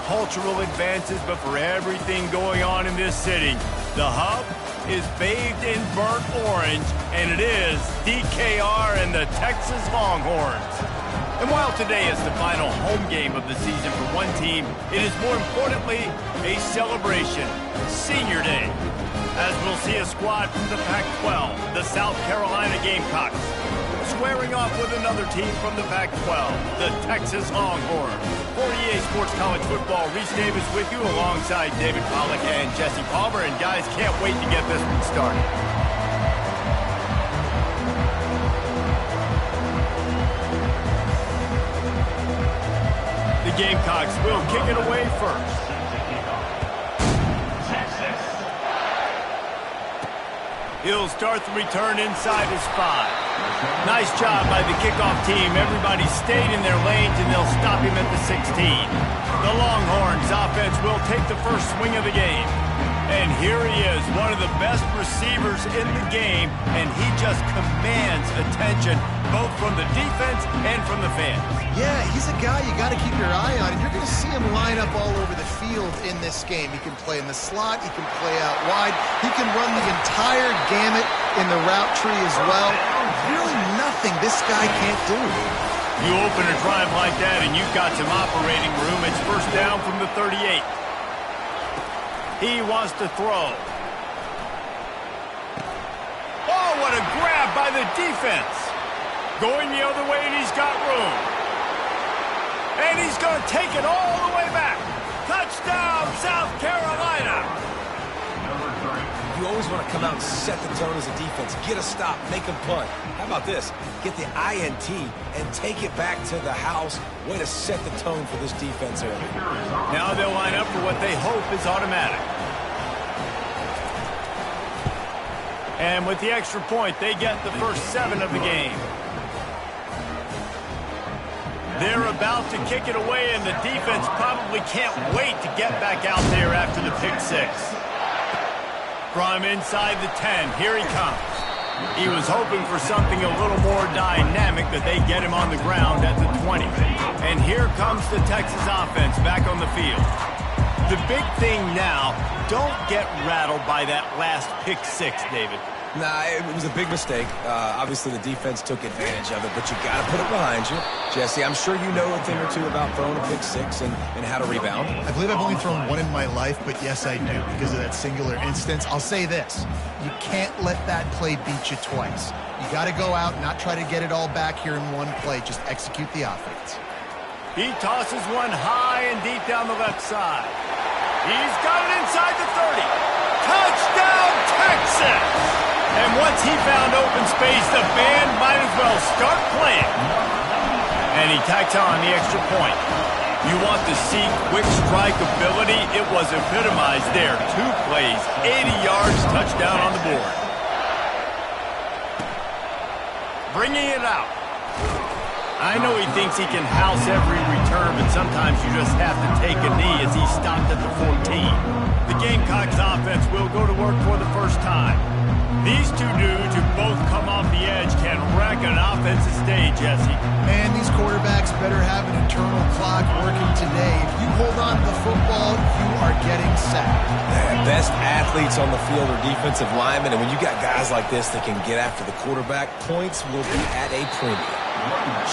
cultural advances, but for everything going on in this city, the hub is bathed in burnt orange, and it is DKR and the Texas Longhorns. And while today is the final home game of the season for one team, it is more importantly a celebration, Senior Day, as we'll see a squad from the Pac-12, the South Carolina Gamecocks, squaring off with another team from the Pac-12, the Texas Longhorns. For EA Sports College Football, Reese Davis with you alongside David Pollack and Jesse Palmer. And guys, can't wait to get this one started. The Gamecocks will kick it away first. He'll start the return inside his 5. Nice job by the kickoff team. Everybody stayed in their lanes, and they'll stop him at the 16. The Longhorns offense will take the first swing of the game. And here he is, one of the best receivers in the game, and he just commands attention both from the defense and from the fans. Yeah, he's a guy you got to keep your eye on, and you're going to see him line up all over the field in this game. He can play in the slot, he can play out wide, he can run the entire gamut in the route tree as well. Really nothing this guy can't do. You open a drive like that, and you've got some operating room. It's first down from the 38. He wants to throw. Oh, what a grab by the defense. Going the other way, and he's got room. And he's going to take it all the way back. Touchdown, South Carolina. You always want to come out and set the tone as a defense. Get a stop, make a punt. How about this? Get the INT and take it back to the house. Way to set the tone for this defense early. Now they'll line up for what they hope is automatic. And with the extra point, they get the first 7 of the game. They're about to kick it away, and the defense probably can't wait to get back out there after the pick 6. From inside the 10, here he comes. He was hoping for something a little more dynamic, but they get him on the ground at the 20. And here comes the Texas offense back on the field. The big thing now, don't get rattled by that last pick 6, David. Nah, it was a big mistake. Obviously, the defense took advantage of it, but you got to put it behind you. Jesse, I'm sure you know a thing or two about throwing a pick 6 and how to rebound. I believe I've only thrown one in my life, but yes, I do, because of that singular instance. I'll say this. You can't let that play beat you twice. You got to go out, not try to get it all back here in one play. Just execute the offense. He tosses one high and deep down the left side. He's got it inside the 30. Touchdown, Texas! And once he found open space, the band might as well start playing. And he tacks on the extra point. You want to see quick strike ability? It was epitomized there. 2 plays, 80 yards, touchdown on the board. Bringing it out. I know he thinks he can house every return, but sometimes you just have to take a knee as he stopped at the 14. The Gamecocks offense will go to work for the first time. These 2 dudes who both come off the edge can wreck an offensive stage, Jesse. Man, these quarterbacks better have an internal clock working today. If you hold on to the football, you are getting sacked. Yeah, best athletes on the field are defensive linemen, and when you got guys like this that can get after the quarterback, points will be at a premium.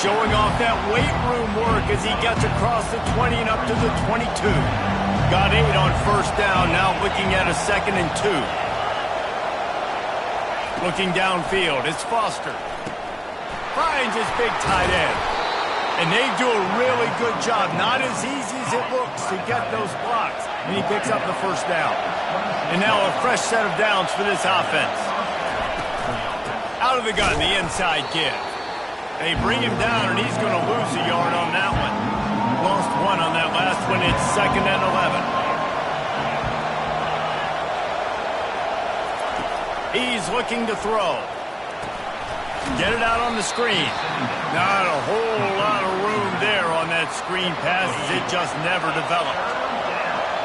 Showing off that weight room work as he gets across the 20 and up to the 22. Got 8 on first down, now looking at a 2nd and 2. Looking downfield, it's Foster. Finds his big tight end. And they do a really good job. Not as easy as it looks to get those blocks. And he picks up the first down. And now a fresh set of downs for this offense. Out of the gun, the inside give. They bring him down, and he's going to lose a yard on that one. Lost 1 on that last one. It's 2nd and 11. He's looking to throw. Get it out on the screen. Not a whole lot of room there on that screen pass as it just never developed.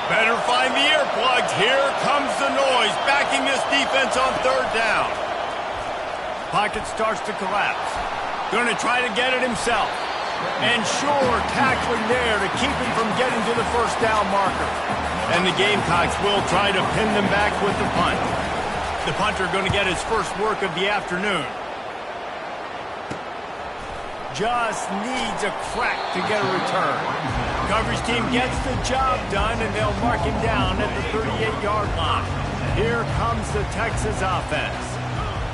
Better find the earplugs. Here comes the noise, backing this defense on 3rd down. Pocket starts to collapse. Going to try to get it himself. And sure tackling there to keep him from getting to the first down marker. And the Gamecocks will try to pin them back with the punt. The punter going to get his first work of the afternoon. Just needs a crack to get a return. Coverage team gets the job done, and they'll mark him down at the 38-yard line. Here comes the Texas offense.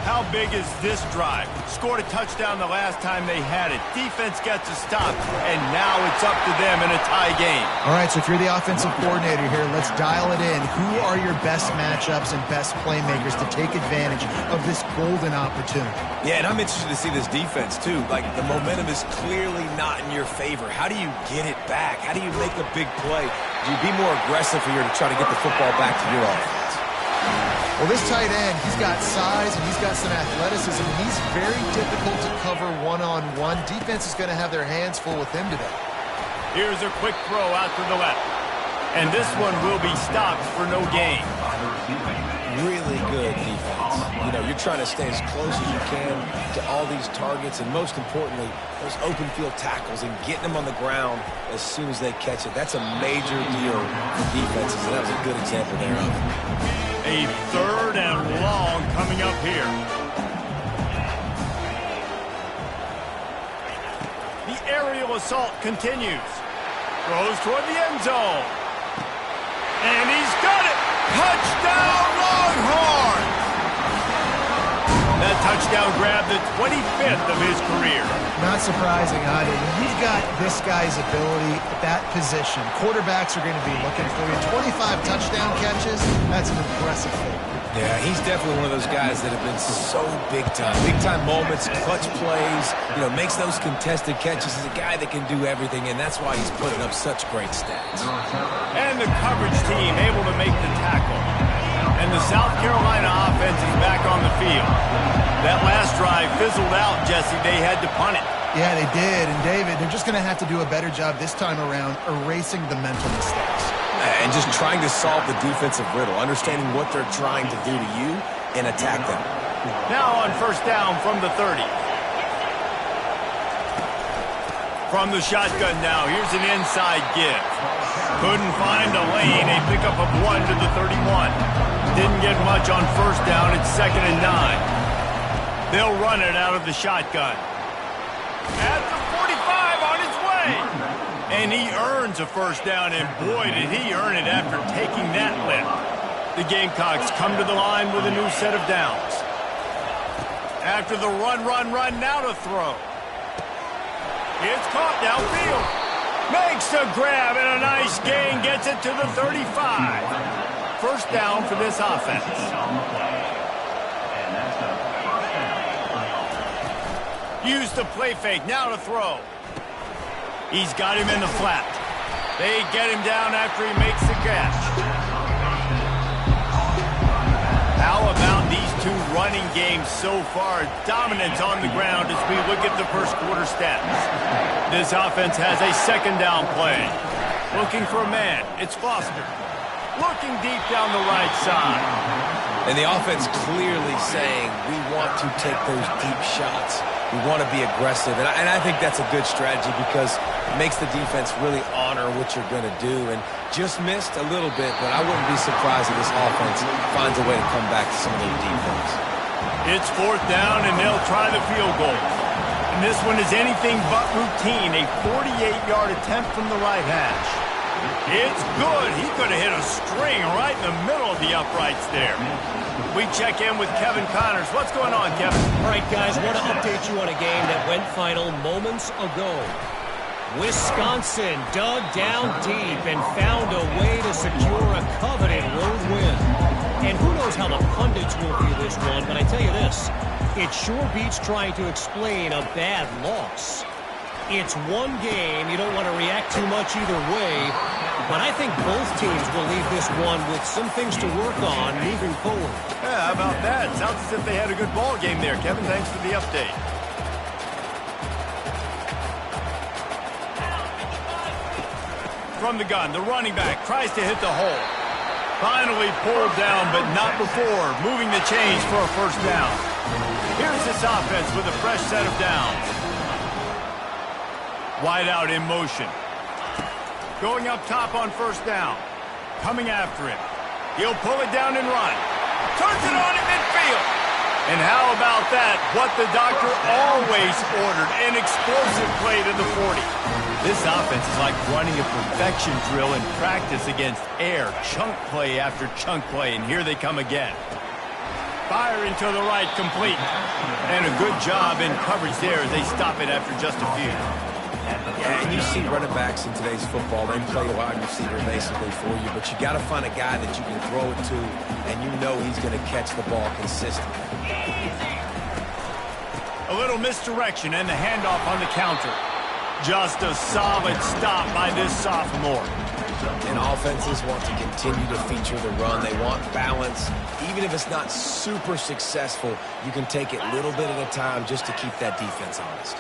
How big is this drive? Scored a touchdown the last time they had it. Defense gets a stop, and now it's up to them in a tie game. All right, so if you're the offensive coordinator here, let's dial it in. Who are your best matchups and best playmakers to take advantage of this golden opportunity? Yeah, and I'm interested to see this defense, too. Like, the momentum is clearly not in your favor. How do you get it back? How do you make a big play? Do you be more aggressive here to try to get the football back to your offense? Well, this tight end, he's got size and he's got some athleticism. He's very difficult to cover one-on-one. Defense is going to have their hands full with him today. Here's a quick throw out to the left. And this one will be stopped for no gain. Really good defense. You know, you're trying to stay as close as you can to all these targets, and most importantly, those open field tackles and getting them on the ground as soon as they catch it. That's a major deal for defenses, and that was a good example there of it. A third and long coming up here. The aerial assault continues. Throws toward the end zone. And he's got it! Touchdown Longhorns! That touchdown grabbed the 25th of his career. Not surprising either. When you've got this guy's ability at that position, quarterbacks are going to be looking for you. 25 touchdown catches, that's an impressive thing. Yeah, he's definitely one of those guys that have been so big time. Big time moments, clutch plays, you know, makes those contested catches. He's a guy that can do everything, and that's why he's putting up such great stats. And the coverage team able to make the tackle. And the South Carolina offense is back on the field. That last drive fizzled out, Jesse. They had to punt it. Yeah, they did. And, David, they're just going to have to do a better job this time around erasing the mental mistakes. And just trying to solve the defensive riddle, understanding what they're trying to do to you and attack them. Now on first down from the 30. From the shotgun now, here's an inside give. Couldn't find a lane, a pickup of 1 to the 31. Didn't get much on first down, it's 2nd and 9. They'll run it out of the shotgun. At the 45 on his way. And he earns a first down, and boy, did he earn it after taking that lift. The Gamecocks come to the line with a new set of downs. After the run, now to throw. It's caught downfield. Makes the grab, and a nice gain gets it to the 35. First down for this offense. Use the play fake, now to throw. He's got him in the flat. They get him down after he makes the catch. How about these two running games so far? Dominance on the ground as we look at the first quarter stats. This offense has a 2nd down play. Looking for a man. It's Foster. Looking deep down the right side. And the offense clearly saying, we want to take those deep shots. We want to be aggressive. And I think that's a good strategy because it makes the defense really honor what you're going to do. And just missed a little bit, but I wouldn't be surprised if this offense finds a way to come back to some of those defense. It's 4th down, and they'll try the field goal. And this one is anything but routine. A 48-yard attempt from the right hash. It's good. He could have hit a string right in the middle of the uprights there. We check in with Kevin Connors. What's going on, Kevin? All right, guys, want to update you on a game that went final moments ago. Wisconsin dug down deep and found a way to secure a coveted road win. And who knows how the pundits will view this one, but I tell you this, it sure beats trying to explain a bad loss. It's one game. You don't want to react too much either way. But I think both teams will leave this one with some things to work on moving forward. Yeah, how about that? Sounds as if they had a good ball game there, Kevin. Thanks for the update. From the gun, the running back tries to hit the hole. Finally pulled down, but not before moving the chains for a first down. Here's this offense with a fresh set of downs. Wide out in motion. Going up top on first down. Coming after him. He'll pull it down and run. Turns it on in midfield. And how about that? What the doctor always ordered, an explosive play to the 40. This offense is like running a perfection drill in practice against air. Chunk play after chunk play, and here they come again. Firing to the right, complete. And a good job in coverage there as they stop it after just a few. Yeah, and you see running backs in today's football, they play a wide receiver basically for you, but you got to find a guy that you can throw it to, and you know he's going to catch the ball consistently. A little misdirection and the handoff on the counter. Just a solid stop by this sophomore. And offenses want to continue to feature the run. They want balance. Even if it's not super successful, you can take it little bit at a time just to keep that defense honest.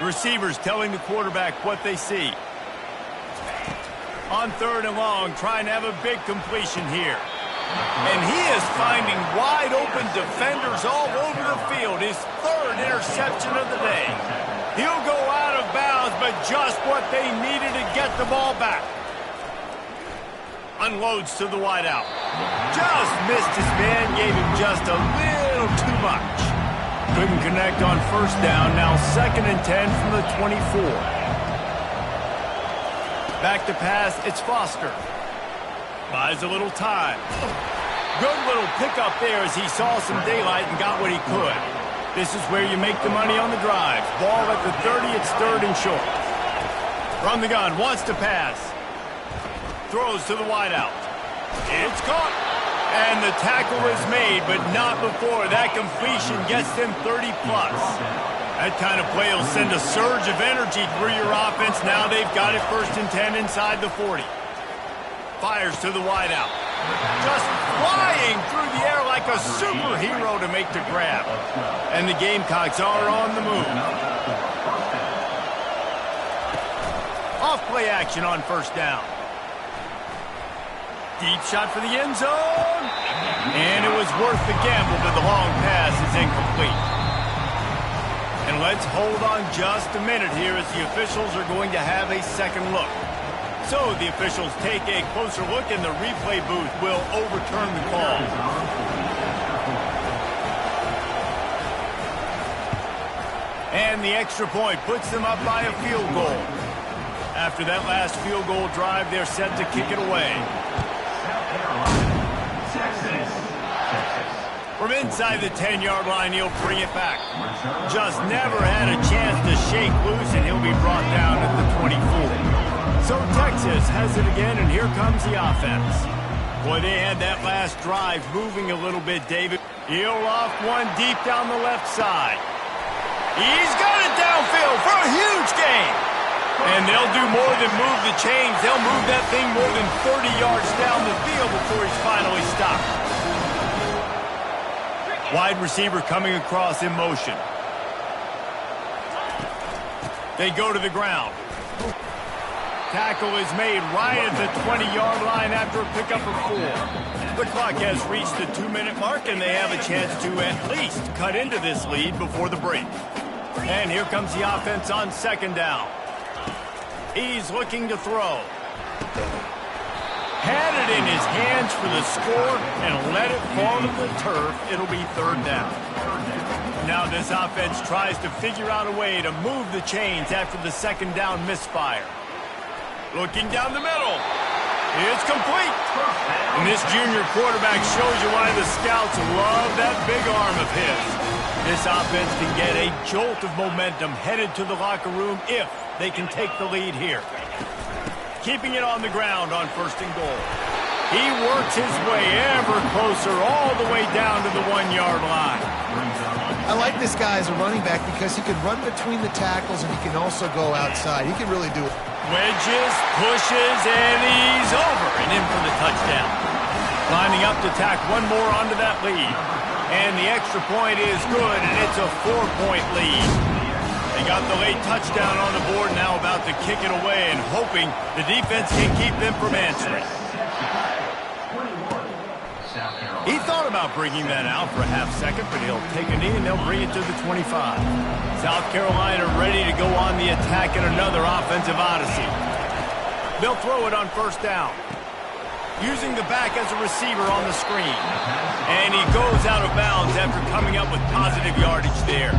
Receivers telling the quarterback what they see. On third and long, trying to have a big completion here. And he is finding wide open defenders all over the field. His third interception of the day. He'll go out of bounds, but just what they needed to get the ball back. Unloads to the wideout. Just missed his man, gave him just a little too much. Couldn't connect on first down. Now 2nd and 10 from the 24. Back to pass, it's Foster. Buys a little time. Good little pickup there as he saw some daylight and got what he could. This is where you make the money on the drive. Ball at the 30, it's 3rd and short. From the gun, wants to pass. Throws to the wideout. It's caught. And the tackle is made, but not before. That completion gets them 30-plus. That kind of play will send a surge of energy through your offense. Now they've got it 1st and 10 inside the 40. Fires to the wideout. Just flying through the air like a superhero to make the grab. And the Gamecocks are on the move. Off play action on first down. Deep shot for the end zone. And it was worth the gamble, but the long pass is incomplete. And let's hold on just a minute here as the officials are going to have a second look. So the officials take a closer look and the replay booth will overturn the call. And the extra point puts them up by a field goal. After that last field goal drive, they're set to kick it away. From inside the 10-yard line, he'll bring it back. Just never had a chance to shake loose, and he'll be brought down at the 24. So Texas has it again, and here comes the offense. Boy, they had that last drive moving a little bit, David. He'll off one deep down the left side. He's got it downfield for a huge gain. And they'll do more than move the chains. They'll move that thing more than 30 yards down the field before he's finally stopped. Wide receiver coming across in motion. They go to the ground. Tackle is made right at the 20-yard line after a pickup of 4. The clock has reached the 2-minute mark, and they have a chance to at least cut into this lead before the break. And here comes the offense on 2nd down. He's looking to throw. Had it in his hands for the score and let it fall to the turf. It'll be 3rd down. Now this offense tries to figure out a way to move the chains after the 2nd down misfire. Looking down the middle. It's complete. And this junior quarterback shows you why the scouts love that big arm of his. This offense can get a jolt of momentum headed to the locker room if they can take the lead here. Keeping it on the ground on 1st and goal. He works his way ever closer all the way down to the 1-yard line. I like this guy as a running back because he can run between the tackles and he can also go outside. He can really do it. Wedges, pushes, and he's over and in for the touchdown. Lining up to tack one more onto that lead. And the extra point is good, and it's a 4-point lead. They got the late touchdown on the board, now about to kick it away and hoping the defense can keep them from answering. He thought about bringing that out for a half second, but he'll take a knee and they'll bring it to the 25. South Carolina ready to go on the attack in another offensive odyssey. They'll throw it on first down. Using the back as a receiver on the screen. And he goes out of bounds after coming up with positive yardage there.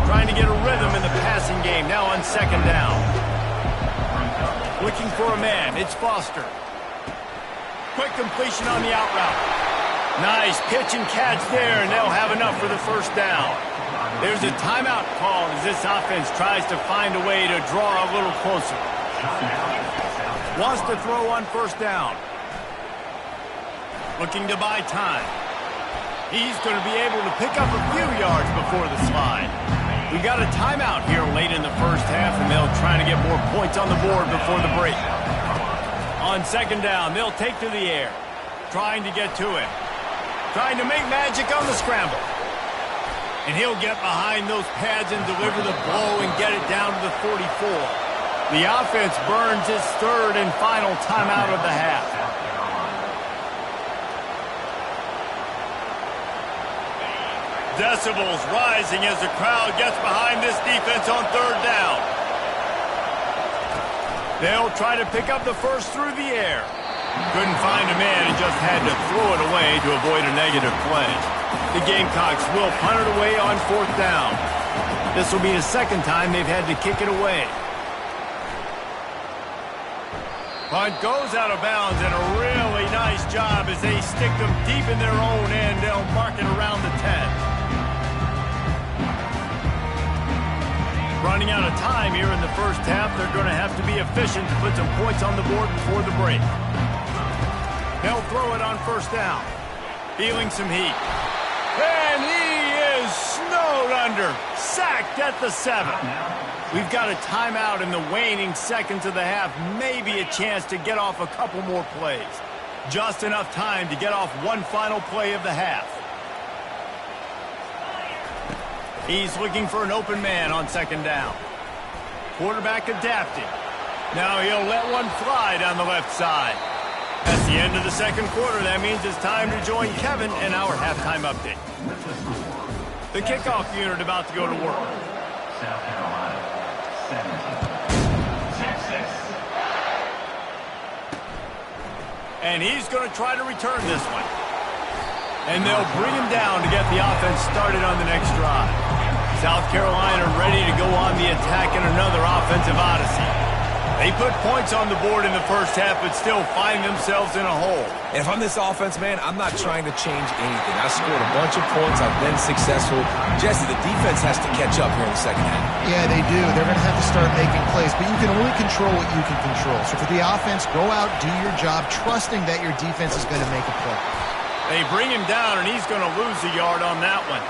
Trying to get a rhythm in the passing game, now on second down. Looking for a man, it's Foster. Quick completion on the out route. Nice pitch and catch there, and they'll have enough for the first down. There's a timeout called as this offense tries to find a way to draw a little closer. Wants to throw on first down. Looking to buy time. He's going to be able to pick up a few yards before the slide. We got a timeout here late in the first half, and they'll try to get more points on the board before the break. On second down, they'll take to the air. Trying to get to him. Trying to make magic on the scramble. And he'll get behind those pads and deliver the blow and get it down to the 44. The offense burns its third and final timeout of the half. Decibels rising as the crowd gets behind this defense on third down. They'll try to pick up the first through the air. Couldn't find a man and just had to throw it away to avoid a negative play. The Gamecocks will punt it away on fourth down. This will be the second time they've had to kick it away. Punt goes out of bounds, and a really nice job as they stick them deep in their own end. They'll mark it around the 10. Running out of time here in the first half, they're going to have to be efficient to put some points on the board before the break. They'll throw it on first down. Feeling some heat. And he is snowed under. Sacked at the 7. We've got a timeout in the waning seconds of the half. Maybe a chance to get off a couple more plays. Just enough time to get off one final play of the half. He's looking for an open man on second down. Quarterback adapting. Now he'll let one fly down the left side. That's the end of the second quarter. That means it's time to join Kevin and our halftime update. The kickoff unit about to go to work. South Carolina, 17. And he's going to try to return this one. And they'll bring him down to get the offense started on the next drive. South Carolina ready to go on the attack in another offensive odyssey. They put points on the board in the first half, but still find themselves in a hole. And if I'm this offense, man, I'm not trying to change anything. I scored a bunch of points. I've been successful. Jesse, the defense has to catch up here in the second half. Yeah, they do. They're going to have to start making plays, but you can only control what you can control. So for the offense, go out, do your job, trusting that your defense is going to make a play. They bring him down, and he's going to lose a yard on that one.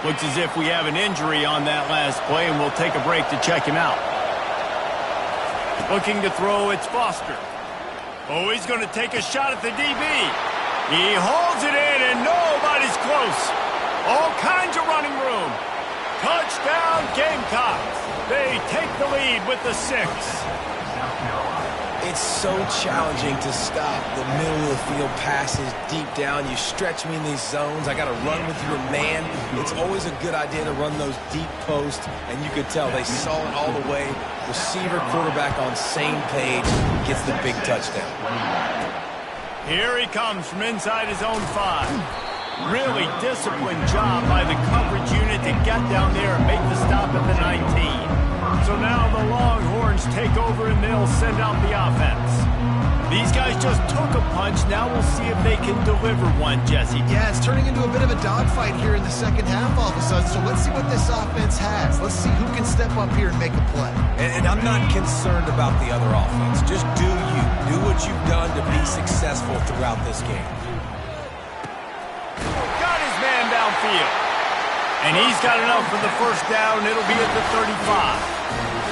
Looks as if we have an injury on that last play, and we'll take a break to check him out. Looking to throw, it's Foster. Oh, he's going to take a shot at the DB. He holds it in, and nobody's close. All kinds of running room. Touchdown, Gamecocks. They take the lead with the 6. It's so challenging to stop the middle of the field passes deep down. You stretch me in these zones. I got to run with your man. It's always a good idea to run those deep posts, and you could tell they saw it all the way. Receiver, quarterback on same page, gets the big touchdown. Here he comes from inside his own 5. Really disciplined job by the coverage unit to get down there and make the stop at the 19. So now the Longhorns take over and they'll send out the offense. These guys just took a punch. Now we'll see if they can deliver one, Jesse. Yeah, it's turning into a bit of a dogfight here in the second half all of a sudden. So let's see what this offense has. Let's see who can step up here and make a play. And I'm not concerned about the other offense. Just do you. Do what you've done to be successful throughout this game. Got his man downfield. And he's got enough for the first down. It'll be at the 35.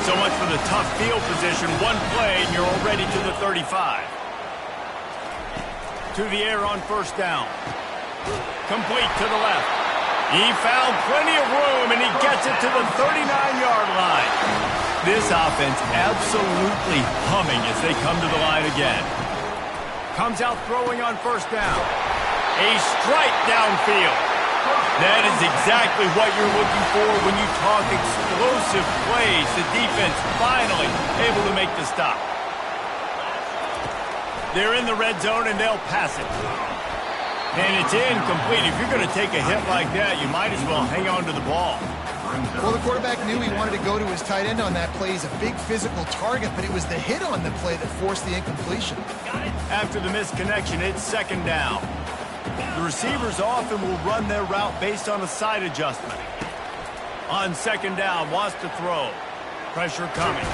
So much for the tough field position. One play, and you're already to the 35. To the air on first down. Complete to the left. He found plenty of room, and he gets it to the 39-yard line. This offense absolutely humming as they come to the line again. Comes out throwing on first down. A strike downfield. That is exactly what you're looking for when you talk explosive plays. The defense finally able to make the stop. They're in the red zone, and they'll pass it. And it's incomplete. If you're going to take a hit like that, you might as well hang on to the ball. Well, the quarterback knew he wanted to go to his tight end on that play. He's a big physical target, but it was the hit on the play that forced the incompletion. After the misconnection, it's second down. The receivers often will run their route based on a side adjustment. On second down, wants to throw. Pressure coming.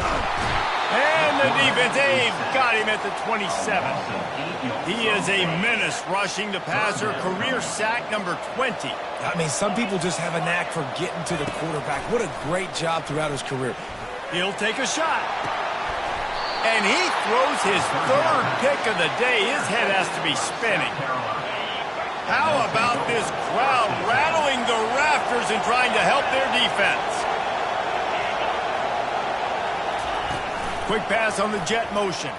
And the defense, they've got him at the 27. He is a menace rushing the passer. Career sack number 20. I mean, some people just have a knack for getting to the quarterback. What a great job throughout his career. He'll take a shot. And he throws his third pick of the day. His head has to be spinning. How about this crowd rattling the rafters and trying to help their defense? Quick pass on the jet motion.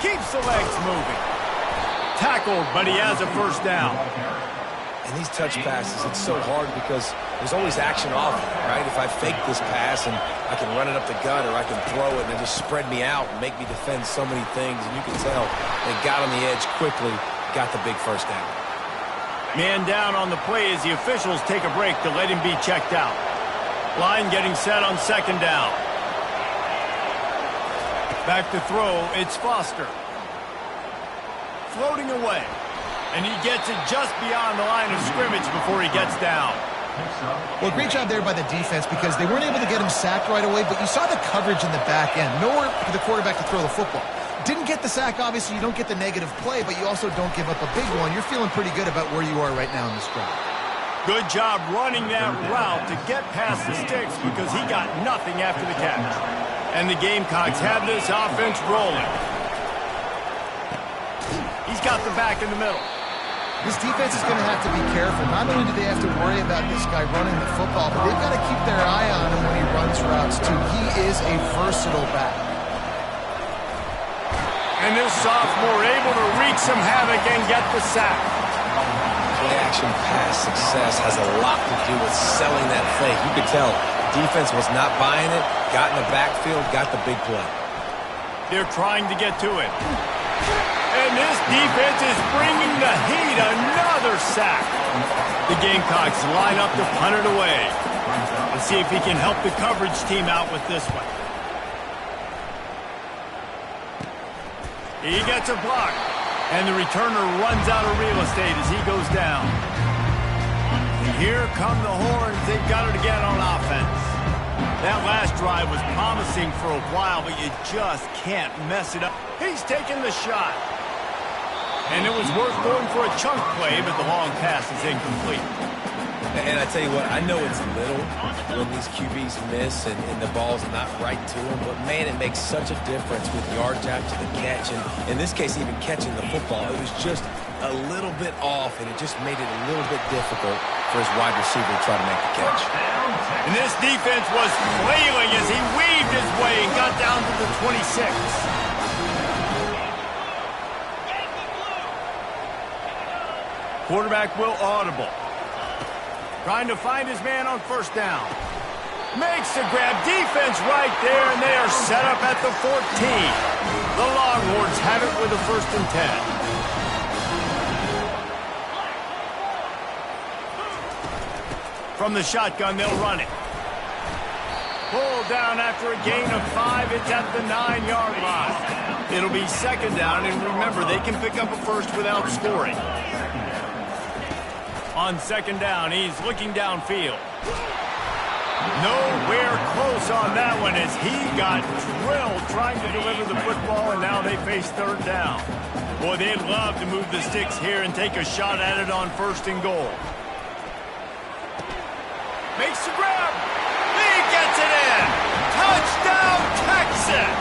Keeps the legs moving. Tackled, but he has a first down. And these touch passes, it's so hard because there's always action off it, right? If I fake this pass and I can run it up the gut or I can throw it and it just spread me out and make me defend so many things, and you can tell they got on the edge quickly, got the big first down. Man down on the play as the officials take a break to let him be checked out. Line getting set on second down. Back to throw, it's Foster. Floating away. And he gets it just beyond the line of scrimmage before he gets down. Well, great job there by the defense because they weren't able to get him sacked right away, but you saw the coverage in the back end. Nowhere for the quarterback to throw the football. Didn't get the sack, obviously. You don't get the negative play, but you also don't give up a big one. You're feeling pretty good about where you are right now in this drive. Good job running that route to get past the sticks because he got nothing after the catch. And the Gamecocks have this offense rolling. He's got the back in the middle. This defense is going to have to be careful. Not only do they have to worry about this guy running the football, but they've got to keep their eye on him when he runs routes, too. He is a versatile back. And this sophomore able to wreak some havoc and get the sack. Play-action pass success has a lot to do with selling that fake. You could tell defense was not buying it, got in the backfield, got the big play. They're trying to get to it. And this defense is bringing the heat. Another sack. The Gamecocks line up to punt it away. Let's see if he can help the coverage team out with this one. He gets a block. And the returner runs out of real estate as he goes down. And here come the Horns. They've got it again on offense. That last drive was promising for a while, but you just can't mess it up. He's taking the shot. And it was worth going for a chunk play, but the long pass is incomplete. And I tell you what, I know it's little when these QBs miss and the ball's not right to them, but man, it makes such a difference with yards after the catch. And in this case, even catching the football, it was just a little bit off, and it just made it a little bit difficult for his wide receiver to try to make the catch. And this defense was flailing as he weaved his way and got down to the 26. Quarterback will audible. Trying to find his man on first down. Makes the grab. Defense right there, and they are set up at the 14. The Longhorns have it with a 1st and 10. From the shotgun, they'll run it. Pulled down after a gain of 5. It's at the 9-yard line. It'll be second down, and remember, they can pick up a first without scoring. On second down, he's looking downfield. Nowhere close on that one as he got drilled trying to deliver the football, and now they face third down. Boy, they'd love to move the sticks here and take a shot at it on 1st and goal. Makes the grab. He gets it in. Touchdown, Texas.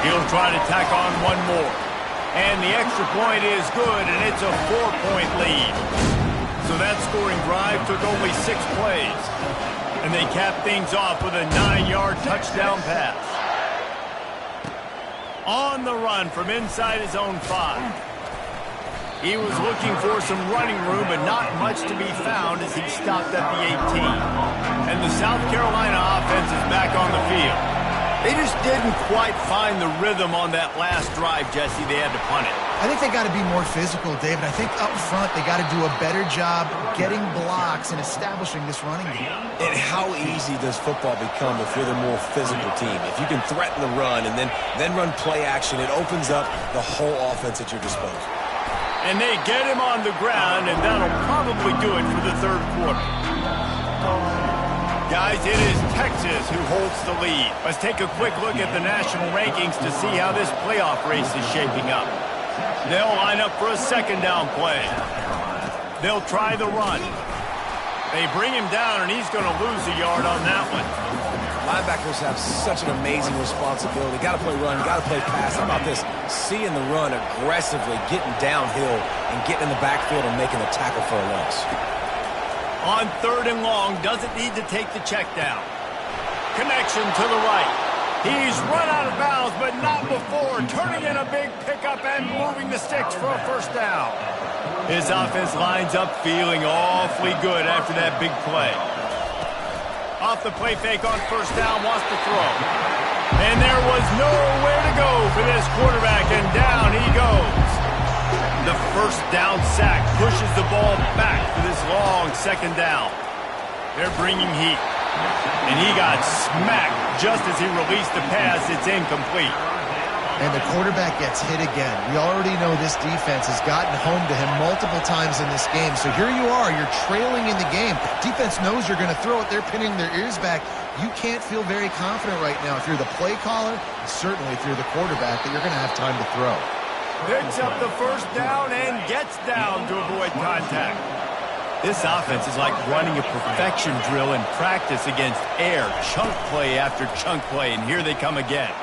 He'll try to tack on one more. And the extra point is good, and it's a 4-point lead. So that scoring drive took only 6 plays. And they capped things off with a 9-yard touchdown pass. On the run from inside his own 5. He was looking for some running room, but not much to be found as he stopped at the 18. And the South Carolina offense is back on the field. They just didn't quite find the rhythm on that last drive, Jesse. They had to punt it. I think they got to be more physical, David. I think up front they got to do a better job getting blocks and establishing this running game. And how easy does football become if you're the more physical team? If you can threaten the run and then run play action, it opens up the whole offense at your disposal. And they get him on the ground, and that'll probably do it for the third quarter. Guys, it is Texas who holds the lead. Let's take a quick look at the national rankings to see how this playoff race is shaping up. They'll line up for a second down play. They'll try the run. They bring him down, and he's going to lose a yard on that one. Linebackers have such an amazing responsibility. Got to play run, got to play pass. How about this? Seeing the run aggressively, getting downhill, and getting in the backfield and making the tackle for a loss. On third and long, doesn't need to take the check down. Connection to the right. He's run out of bounds, but not before turning in a big pickup and moving the sticks for a first down. His offense lines up feeling awfully good after that big play. Off the play fake on first down, wants to throw. And there was nowhere to go for this quarterback, and down he goes. The first down sack pushes the ball back for this long second down. They're bringing heat. And he got smacked just as he released the pass. It's incomplete. And the quarterback gets hit again. We already know this defense has gotten home to him multiple times in this game. So here you are, you're trailing in the game. Defense knows you're going to throw it. They're pinning their ears back. You can't feel very confident right now if you're the play caller, and certainly if you're the quarterback, that you're going to have time to throw. Picks up the first down and gets down to avoid contact. This offense is like running a perfection drill in practice against air, chunk play after chunk play, and here they come again.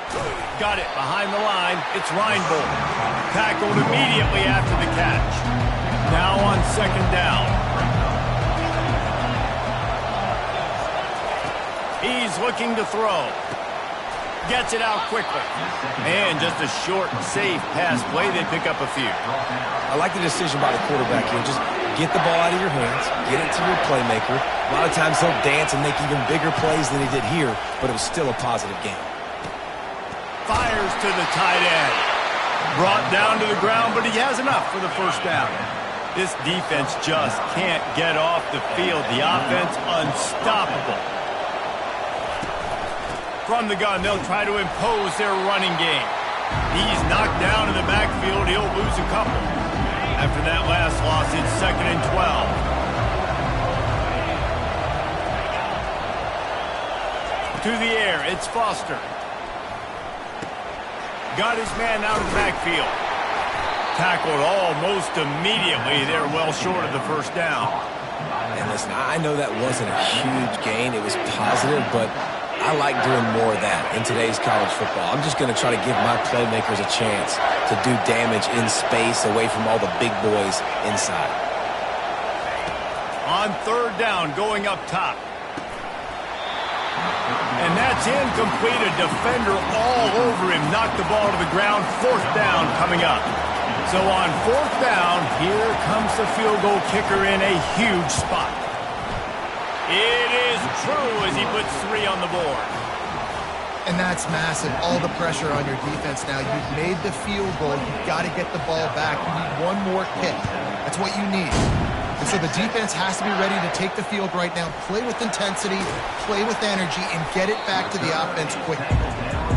Got it behind the line. It's Reinbold. Tackled immediately after the catch. Now on second down. He's looking to throw. Gets it out quickly. And just a short, safe pass play. They pick up a few. I like the decision by the quarterback here. Just get the ball out of your hands, get it to your playmaker. A lot of times he'll dance and make even bigger plays than he did here, but it was still a positive game. Fires to the tight end. Brought down to the ground, but he has enough for the first down. This defense just can't get off the field. The offense unstoppable. From the gun, they'll try to impose their running game. He's knocked down in the backfield. He'll lose a couple. After that last loss, it's 2nd and 12. To the air, it's Foster. Got his man out of the backfield. Tackled almost immediately. They're well short of the first down. And listen, I know that wasn't a huge gain. It was positive, but I like doing more of that in today's college football. I'm just going to try to give my playmakers a chance to do damage in space away from all the big boys inside. On third down, going up top. And that's incomplete. A defender all over him. Knocked the ball to the ground. Fourth down coming up. So on fourth down, here comes the field goal kicker in a huge spot. It is true as he puts 3 on the board. And that's massive. All the pressure on your defense now. You've made the field goal. You've got to get the ball back. You need one more kick. That's what you need. And so the defense has to be ready to take the field right now, play with intensity, play with energy, and get it back to the offense quickly.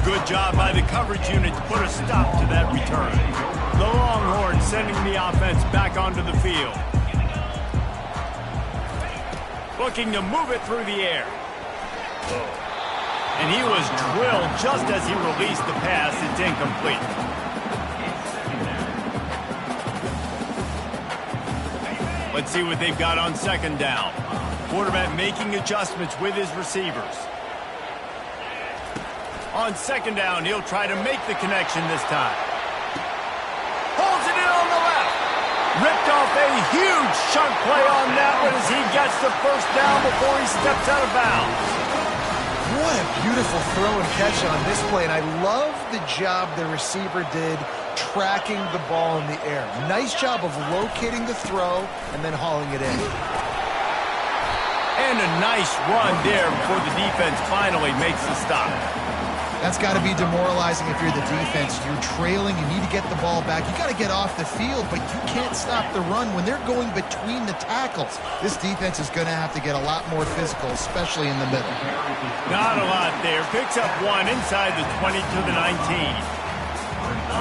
Good job by the coverage unit to put a stop to that return. The Longhorns sending the offense back onto the field. Looking to move it through the air. And he was drilled just as he released the pass. It's incomplete. Let's see what they've got on second down. Quarterback making adjustments with his receivers. On second down, he'll try to make the connection this time. Holds it in on the left. Ripped off a huge chunk play on that one as he gets the first down before he steps out of bounds. What a beautiful throw and catch on this play. And I love the job the receiver did tracking the ball in the air. Nice job of locating the throw and then hauling it in. And a nice run there before the defense finally makes the stop. That's got to be demoralizing if you're the defense. You're trailing. You need to get the ball back. You got to get off the field, but you can't stop the run when they're going between the tackles. This defense is going to have to get a lot more physical, especially in the middle. Not a lot there. Picks up one inside the 20 to the 19.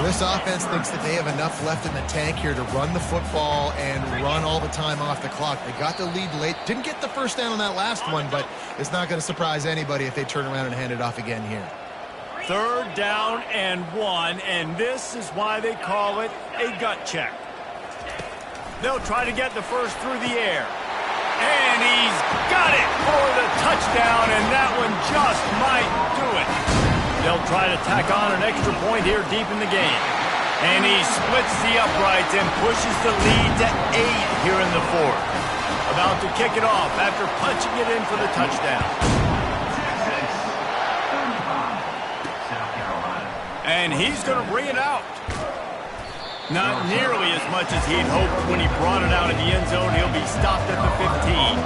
This offense thinks that they have enough left in the tank here to run the football and run all the time off the clock. They got the lead late. Didn't get the first down on that last one, but it's not going to surprise anybody if they turn around and hand it off again here. 3rd down and 1, and this is why they call it a gut check. They'll try to get the first through the air. And he's got it for the touchdown, and that one just might do it. They'll try to tack on an extra point here deep in the game. And he splits the uprights and pushes the lead to 8 here in the 4th. About to kick it off after punching it in for the touchdown. And he's going to bring it out. Not nearly as much as he'd hoped when he brought it out of the end zone. He'll be stopped at the 15.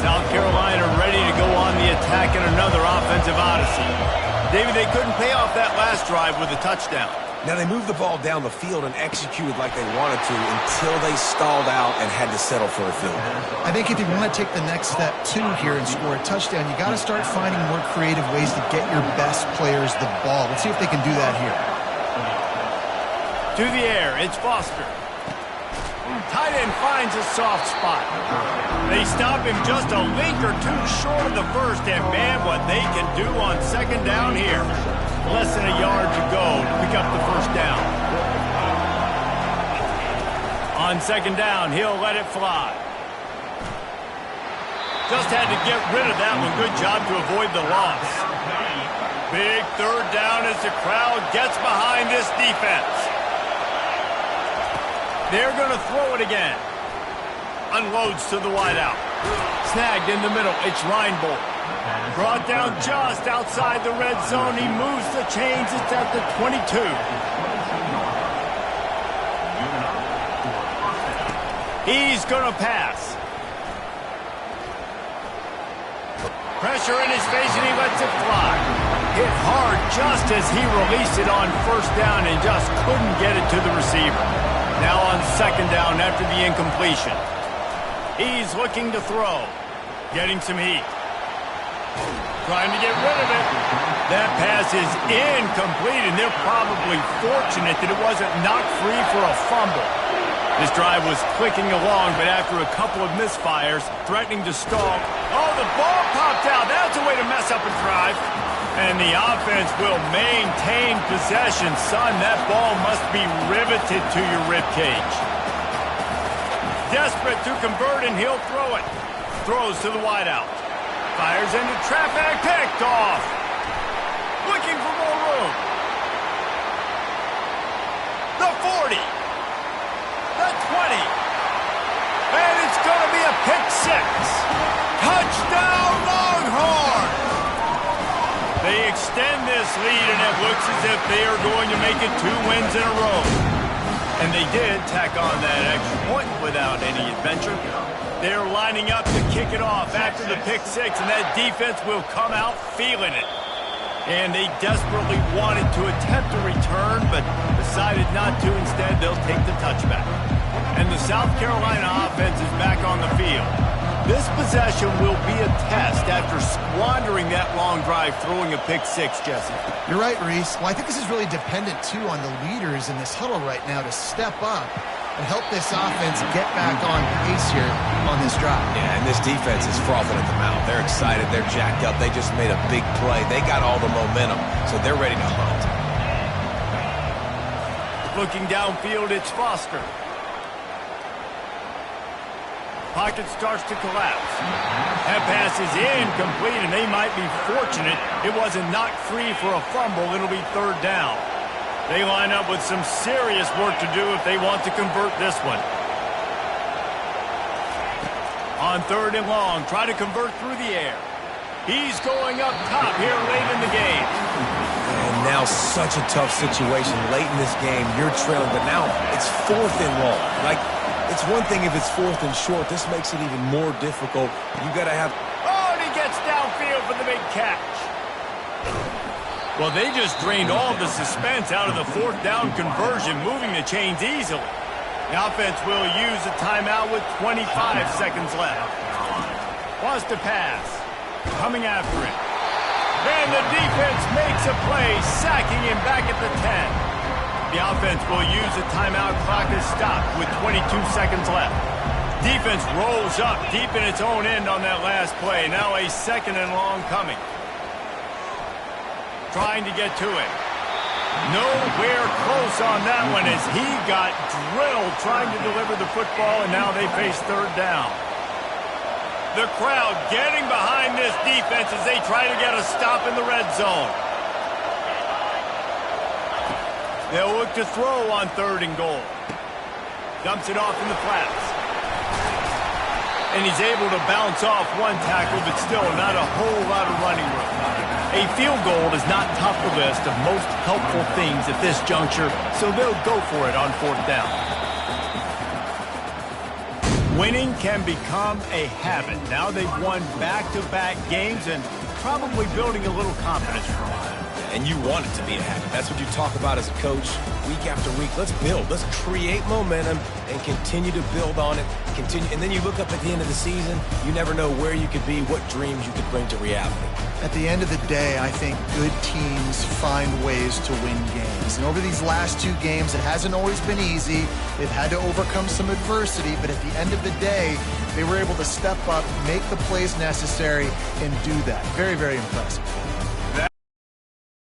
South Carolina ready to go on the attack in another offensive odyssey. David, they couldn't pay off that last drive with a touchdown. Now, they moved the ball down the field and executed like they wanted to until they stalled out and had to settle for a field goal. I think if you want to take the next step, too, here and score a touchdown, you got to start finding more creative ways to get your best players the ball. Let's see if they can do that here. To the air, it's Foster. Tight end finds a soft spot. They stop him just a link or two short of the first, and man, what they can do on 2nd down here. Less than a yard to go to pick up the first down. On 2nd down, he'll let it fly. Just had to get rid of that one. Good job to avoid the loss. Big 3rd down as the crowd gets behind this defense. They're going to throw it again. Unloads to the wideout. Snagged in the middle. It's Reinbold. Brought down just outside the red zone. He moves the chains. It's at the 22. He's going to pass. Pressure in his face, and he lets it fly. Hit hard just as he released it on 1st down and just couldn't get it to the receiver. Now on 2nd down after the incompletion. He's looking to throw. Getting some heat. Trying to get rid of it. That pass is incomplete, and they're probably fortunate that it wasn't knocked free for a fumble. This drive was clicking along, but after a couple of misfires, threatening to stall. Oh, the ball popped out. That's a way to mess up a drive. And the offense will maintain possession. Son, that ball must be riveted to your ribcage. Desperate to convert, and he'll throw it. Throws to the wideout. Fires into traffic, picked off. Looking for more room. The 40. The 20. And it's going to be a pick 6. Touchdown, Longhorn. They extend this lead, and it looks as if they are going to make it 2 wins in a row. And they did tack on that extra point without any adventure. They're lining up to kick it off after the pick 6, and that defense will come out feeling it. And they desperately wanted to attempt a return, but decided not to. Instead, they'll take the touchback. And the South Carolina offense is back on the field. This possession will be a test after squandering that long drive, throwing a pick 6, Jesse. You're right, Reese. Well, I think this is really dependent, too, on the leaders in this huddle right now to step up and help this offense get back on pace here on this drive. Yeah, and this defense is frothing at the mouth. They're excited. They're jacked up. They just made a big play. They got all the momentum, so they're ready to hunt. Looking downfield, it's Foster. Pocket starts to collapse. That pass is incomplete, and they might be fortunate it wasn't knocked free for a fumble. It'll be 3rd down. They line up with some serious work to do if they want to convert this one. On 3rd and long, try to convert through the air. He's going up top here late in the game. And now such a tough situation late in this game. You're trailing, but now it's 4th and long. Like, it's one thing if it's 4th and short. This makes it even more difficult. You got to have... Oh, and he gets downfield for the big catch. Well, they just drained all of the suspense out of the 4th down conversion, moving the chains easily. The offense will use a timeout with 25 seconds left. Wants to pass. Coming after it. And the defense makes a play, sacking him back at the 10. The offense will use a timeout. Clock is stopped with 22 seconds left. Defense rolls up deep in its own end on that last play. Now a 2nd and long coming. Trying to get to it. Nowhere close on that one as he got drilled trying to deliver the football, and now they face 3rd down. The crowd getting behind this defense as they try to get a stop in the red zone. They'll look to throw on 3rd and goal. Dumps it off in the flats. And he's able to bounce off one tackle, but still not a whole lot of running room. A field goal is not top of the list of most helpful things at this juncture, so they'll go for it on 4th down. Winning can become a habit. Now they've won back-to-back games and probably building a little confidence from it. And you want it to be a habit. That's what you talk about as a coach week after week. Let's build. Let's create momentum and continue to build on it. And then you look up at the end of the season, you never know where you could be, what dreams you could bring to reality. At the end of the day, I think good teams find ways to win games. And over these last 2 games, it hasn't always been easy. They've had to overcome some adversity, but at the end of the day, they were able to step up, make the plays necessary, and do that. Very, very impressive.